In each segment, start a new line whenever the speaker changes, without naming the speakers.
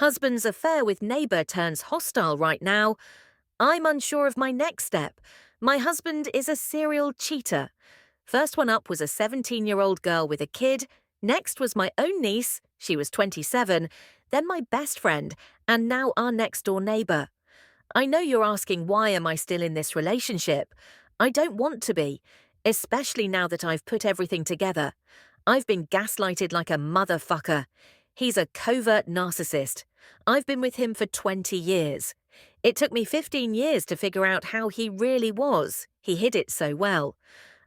Husband's affair with neighbour turns hostile right now. I'm unsure of my next step. My husband is a serial cheater. First one up was a 17-year-old girl with a kid. Next was my own niece, she was 27, then my best friend, and now our next-door neighbour. I know you're asking why am I still in this relationship. I don't want to be, especially now that I've put everything together. I've been gaslighted like a motherfucker. He's a covert narcissist. I've been with him for 20 years. It took me 15 years to figure out how he really was. He hid it so well.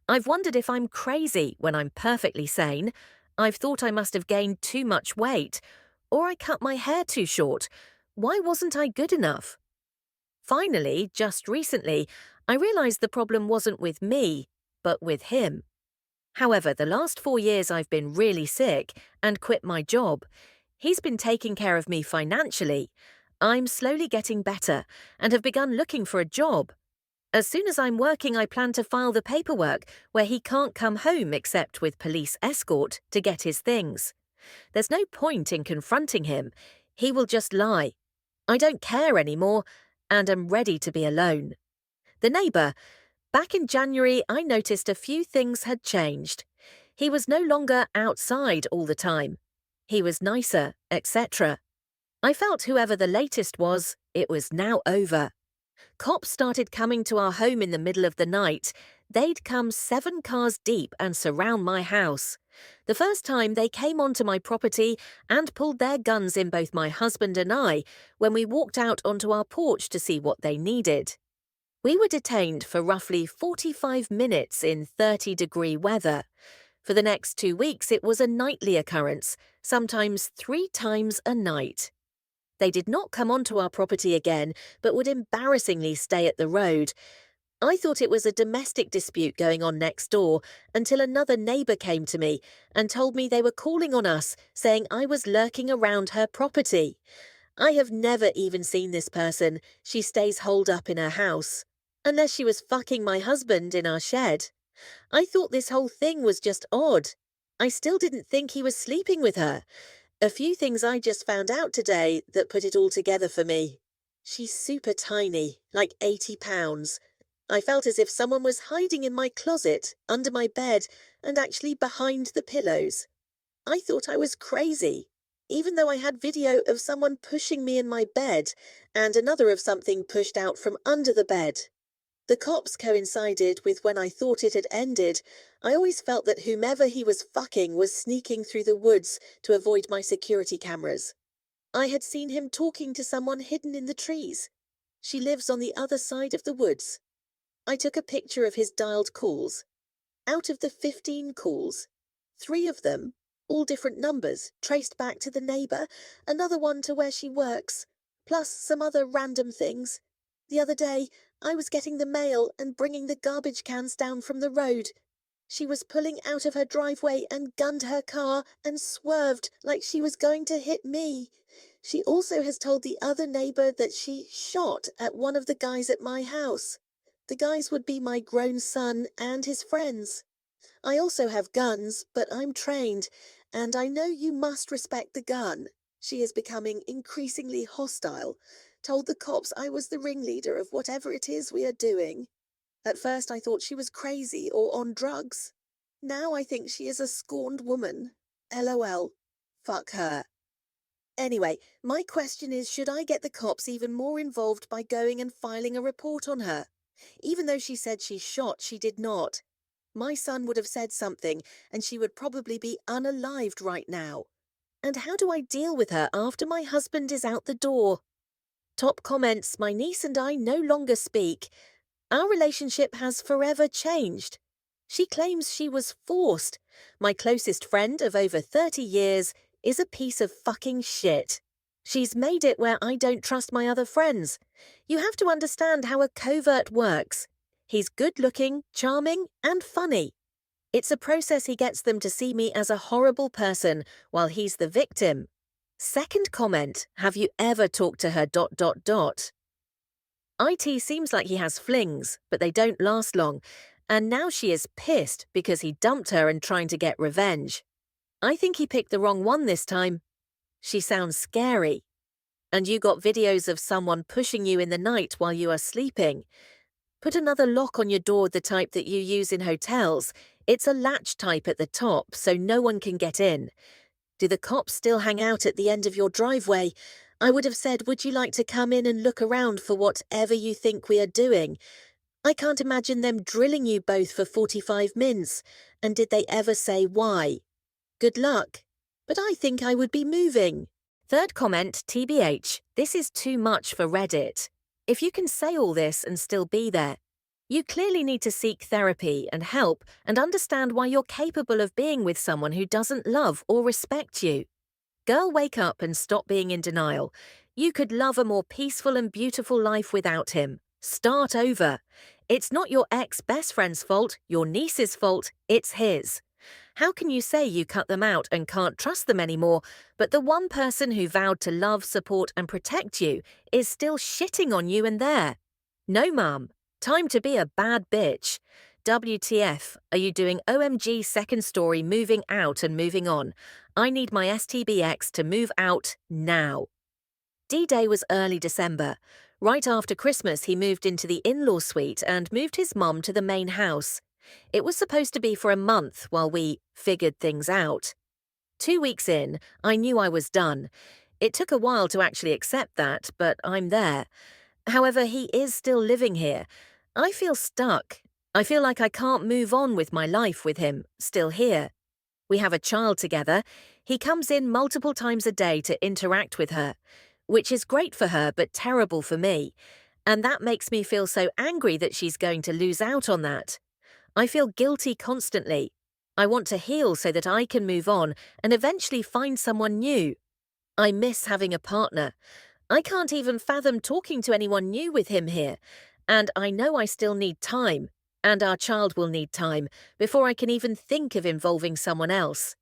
I've wondered if I'm crazy when I'm perfectly sane. I've thought I must have gained too much weight. Or I cut my hair too short. Why wasn't I good enough? Finally, just recently, I realized the problem wasn't with me, but with him. However, the last 4 years I've been really sick and quit my job. He's been taking care of me financially. I'm slowly getting better and have begun looking for a job. As soon as I'm working, I plan to file the paperwork where he can't come home except with police escort to get his things. There's no point in confronting him. He will just lie. I don't care anymore, and am ready to be alone. The neighbour. Back in January, I noticed a few things had changed. He was no longer outside all the time. He was nicer, etc. I felt whoever the latest was, it was now over. Cops started coming to our home in the middle of the night. They'd come 7 cars deep and surround my house. The first time they came onto my property and pulled their guns in both my husband and I when we walked out onto our porch to see what they needed. We were detained for roughly 45 minutes in 30-degree weather. For the next 2 weeks it was a nightly occurrence, sometimes 3 times a night. They did not come onto our property again, but would embarrassingly stay at the road. I thought it was a domestic dispute going on next door until another neighbour came to me and told me they were calling on us, saying I was lurking around her property. I have never even seen this person. She stays holed up in her house. Unless she was fucking my husband in our shed. I thought this whole thing was just odd. I still didn't think he was sleeping with her. A few things I just found out today that put it all together for me. She's super tiny, like 80 pounds. I felt as if someone was hiding in my closet, under my bed, and actually behind the pillows. I thought I was crazy, even though I had video of someone pushing me in my bed and another of something pushed out from under the bed. The cops coincided with when I thought it had ended. I always felt that whomever he was fucking was sneaking through the woods to avoid my security cameras. I had seen him talking to someone hidden in the trees. She lives on the other side of the woods. I took a picture of his dialed calls. Out of the 15 calls, 3 of them, all different numbers, traced back to the neighbour, another one to where she works, plus some other random things. The other day, I was getting the mail and bringing the garbage cans down from the road. She was pulling out of her driveway and gunned her car and swerved like she was going to hit me. She also has told the other neighbour that she shot at one of the guys at my house. The guys would be my grown son and his friends. I also have guns, but I'm trained, and I know you must respect the gun. She is becoming increasingly hostile. Told the cops I was the ringleader of whatever it is we are doing. At first I thought she was crazy or on drugs. Now I think she is a scorned woman. LOL. Fuck her. Anyway, my question is, should I get the cops even more involved by going and filing a report on her? Even though she said she shot, she did not. My son would have said something, and she would probably be unalived right now. And how do I deal with her after my husband is out the door? Top comments, my niece and I no longer speak. Our relationship has forever changed. She claims she was forced. My closest friend of over 30 years is a piece of fucking shit. She's made it where I don't trust my other friends. You have to understand how a covert works. He's good-looking, charming, and funny. It's a process he gets them to see me as a horrible person while he's the victim. Second comment, have you ever talked to her ... IT seems like he has flings, but they don't last long, and now she is pissed because he dumped her and trying to get revenge. I think he picked the wrong one this time. She sounds scary. And you got videos of someone pushing you in the night while you are sleeping. Put another lock on your door, the type that you use in hotels. It's a latch type at the top, so no one can get in. Do the cops still hang out at the end of your driveway? I would have said, would you like to come in and look around for whatever you think we are doing? I can't imagine them drilling you both for 45 minutes. And did they ever say why? Good luck. But I think I would be moving. Third comment, TBH, this is too much for Reddit. If you can say all this and still be there, you clearly need to seek therapy and help and understand why you're capable of being with someone who doesn't love or respect you. Girl, wake up and stop being in denial. You could love a more peaceful and beautiful life without him. Start over. It's not your ex-best friend's fault, your niece's fault, it's his. How can you say you cut them out and can't trust them anymore, but the one person who vowed to love, support and protect you is still shitting on you and there? No, mum. Time to be a bad bitch. WTF, are you doing OMG second story moving out and moving on? I need my STBX to move out now. D-Day was early December. Right after Christmas, he moved into the in-law suite and moved his mum to the main house. It was supposed to be for a month while we figured things out. 2 weeks in, I knew I was done. It took a while to actually accept that, but I'm there. However, he is still living here. I feel stuck. I feel like I can't move on with my life with him, still here. We have a child together. He comes in multiple times a day to interact with her, which is great for her but terrible for me. And that makes me feel so angry that she's going to lose out on that. I feel guilty constantly. I want to heal so that I can move on and eventually find someone new. I miss having a partner. I can't even fathom talking to anyone new with him here. And I know I still need time, and our child will need time, before I can even think of involving someone else.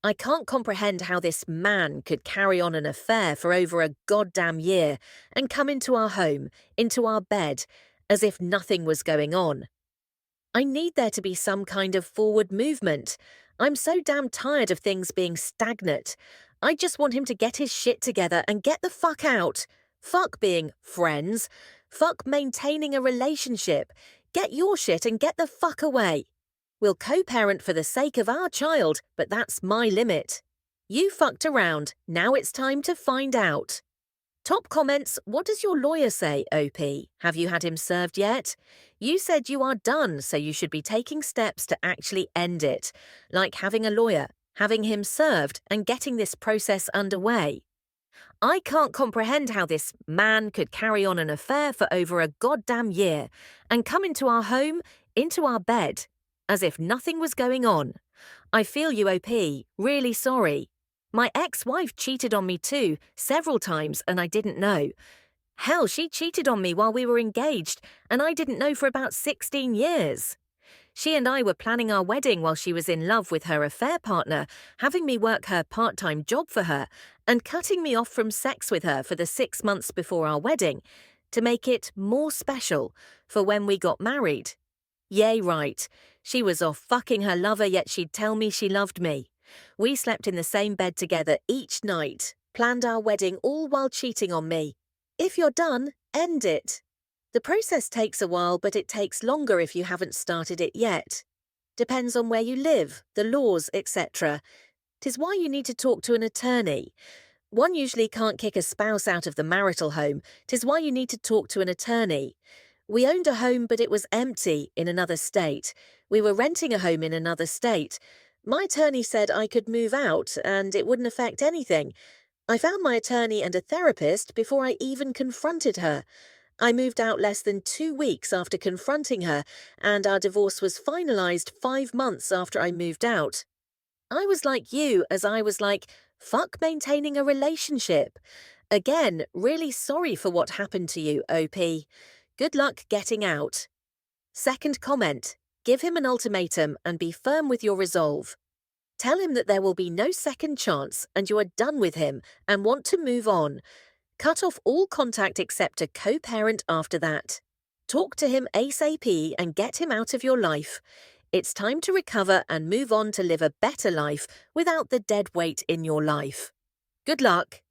I can't comprehend how this man could carry on an affair for over a goddamn year and come into our home, into our bed, as if nothing was going on. I need there to be some kind of forward movement. I'm so damn tired of things being stagnant. I just want him to get his shit together and get the fuck out. Fuck being friends. Fuck maintaining a relationship. Get your shit and get the fuck away. We'll co-parent for the sake of our child, but that's my limit. You fucked around. Now it's time to find out. Top comments, what does your lawyer say, OP? Have you had him served yet? You said you are done, so you should be taking steps to actually end it, like having a lawyer, having him served, and getting this process underway. I can't comprehend how this man could carry on an affair for over a goddamn year and come into our home, into our bed, as if nothing was going on. I feel you, OP. Really sorry. My ex-wife cheated on me too, several times, and I didn't know. Hell, she cheated on me while we were engaged, and I didn't know for about 16 years. She and I were planning our wedding while she was in love with her affair partner, having me work her part-time job for her, and cutting me off from sex with her for the 6 months before our wedding, to make it more special for when we got married. Yay, right. She was off fucking her lover, yet she'd tell me she loved me. We slept in the same bed together each night, planned our wedding all while cheating on me. If you're done, end it. The process takes a while, but it takes longer if you haven't started it yet. Depends on where you live, the laws, etc. 'Tis why you need to talk to an attorney. One usually can't kick a spouse out of the marital home. 'Tis why you need to talk to an attorney. We owned a home, but it was empty in another state. We were renting a home in another state. My attorney said I could move out and it wouldn't affect anything. I found my attorney and a therapist before I even confronted her. I moved out less than 2 weeks after confronting her, and our divorce was finalized 5 months after I moved out. I was like you, as I was like, fuck maintaining a relationship. Again, really sorry for what happened to you, OP. Good luck getting out. Second comment, give him an ultimatum and be firm with your resolve. Tell him that there will be no second chance and you are done with him and want to move on. Cut off all contact except a co-parent after that. Talk to him ASAP and get him out of your life. It's time to recover and move on to live a better life without the dead weight in your life. Good luck.